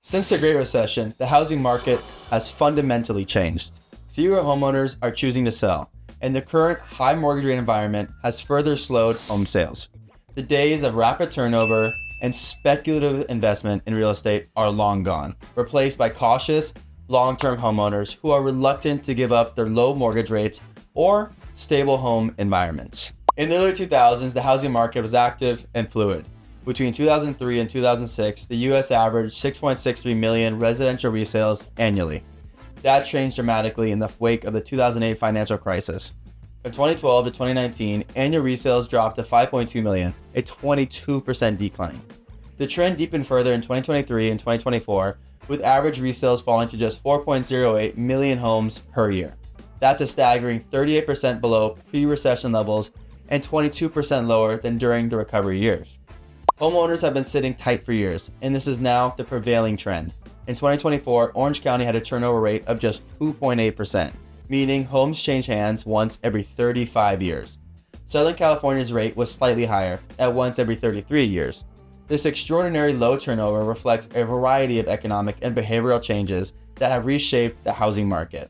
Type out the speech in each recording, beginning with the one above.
Since the Great Recession, the housing market has fundamentally changed. Fewer homeowners are choosing to sell, and the current high mortgage rate environment has further slowed home sales. The days of rapid turnover and speculative investment in real estate are long gone, replaced by cautious, long-term homeowners who are reluctant to give up their low mortgage rates or stable home environments. In the early 2000s, the housing market was active and fluid. Between 2003 and 2006, the US averaged 6.63 million residential resales annually. That changed dramatically in the wake of the 2008 financial crisis. From 2012 to 2019, annual resales dropped to 5.2 million, a 22% decline. The trend deepened further in 2023 and 2024, with average resales falling to just 4.08 million homes per year. That's a staggering 38% below pre-recession levels and 22% lower than during the recovery years. Homeowners have been sitting tight for years, and this is now the prevailing trend. In 2024, Orange County had a turnover rate of just 2.8%, meaning homes change hands once every 35 years. Southern California's rate was slightly higher, at once every 33 years. This extraordinary low turnover reflects a variety of economic and behavioral changes that have reshaped the housing market.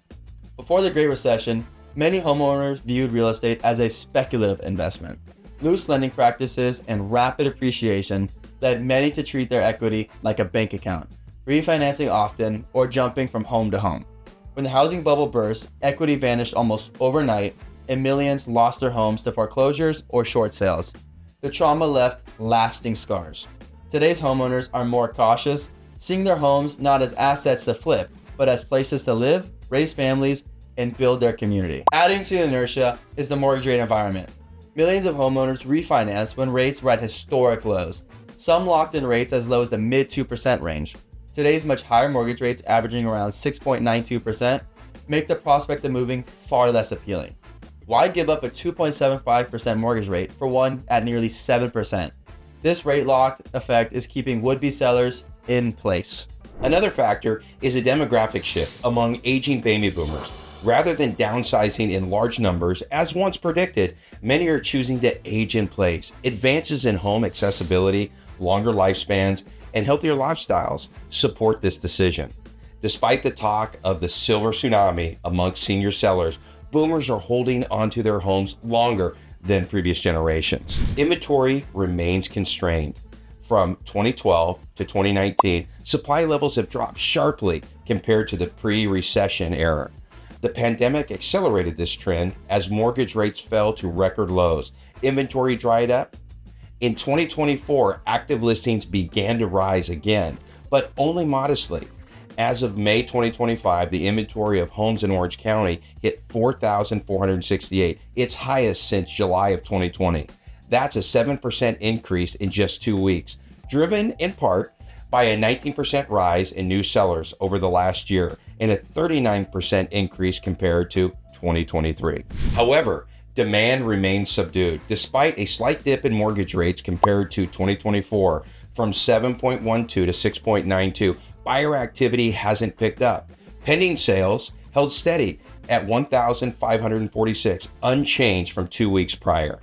Before the Great Recession, many homeowners viewed real estate as a speculative investment. Loose lending practices and rapid appreciation led many to treat their equity like a bank account, refinancing often or jumping from home to home. When the housing bubble burst, equity vanished almost overnight and millions lost their homes to foreclosures or short sales. The trauma left lasting scars. Today's homeowners are more cautious, seeing their homes not as assets to flip, but as places to live, raise families, and build their community. Adding to the inertia is the mortgage rate environment. Millions of homeowners refinance when rates were at historic lows. Some locked in rates as low as the mid 2% range. Today's much higher mortgage rates, averaging around 6.92%, make the prospect of moving far less appealing. Why give up a 2.75% mortgage rate for one at nearly 7%? This rate lock effect is keeping would-be sellers in place. Another factor is a demographic shift among aging baby boomers. Rather than downsizing in large numbers, as once predicted, many are choosing to age in place. Advances in home accessibility, longer lifespans, and healthier lifestyles support this decision. Despite the talk of the silver tsunami amongst senior sellers, boomers are holding onto their homes longer than previous generations. Inventory remains constrained. From 2012 to 2019, supply levels have dropped sharply compared to the pre-recession era. The pandemic accelerated this trend as mortgage rates fell to record lows. Inventory dried up. In 2024, active listings began to rise again, but only modestly. As of May 2025, the inventory of homes in Orange County hit 4,468, its highest since July of 2020. That's a 7% increase in just 2 weeks, driven in part by a 19% rise in new sellers over the last year and a 39% increase compared to 2023. However, demand remains subdued. Despite a slight dip in mortgage rates compared to 2024 from 7.12 to 6.92, buyer activity hasn't picked up. Pending sales held steady at 1,546, unchanged from 2 weeks prior.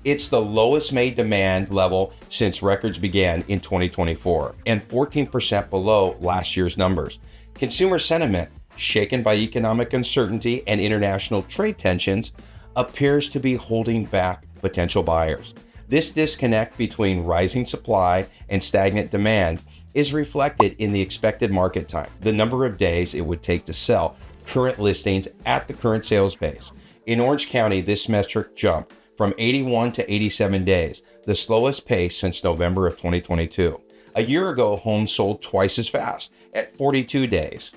It's the lowest May demand level since records began in 2024 and 14% below last year's numbers. Consumer sentiment, shaken by economic uncertainty and international trade tensions, appears to be holding back potential buyers. This disconnect between rising supply and stagnant demand is reflected in the expected market time, the number of days it would take to sell current listings at the current sales pace. In Orange County, this metric jumped from 81 to 87 days, the slowest pace since November of 2022. A year ago, homes sold twice as fast at 42 days.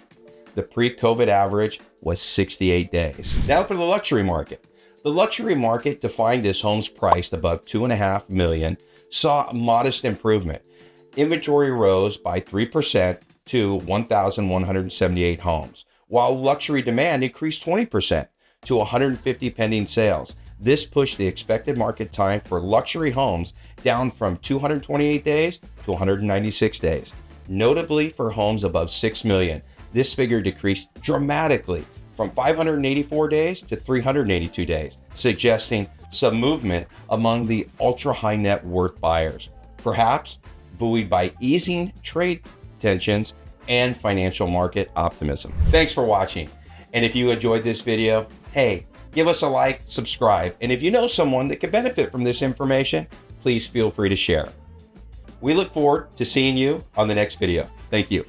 The pre-COVID average was 68 days. Now for the luxury market. The luxury market, defined as homes priced above $2.5 million, saw a modest improvement. Inventory rose by 3% to 1,178 homes, while luxury demand increased 20% to 150 pending sales. This pushed the expected market time for luxury homes down from 228 days to 196 days. Notably for homes above $6 million, this figure decreased dramatically from 584 days to 382 days, suggesting some movement among the ultra-high net worth buyers, perhaps buoyed by easing trade tensions and financial market optimism. Thanks for watching. And if you enjoyed this video, hey, give us a like, subscribe, and if you know someone that could benefit from this information, please feel free to share. We look forward to seeing you on the next video. Thank you.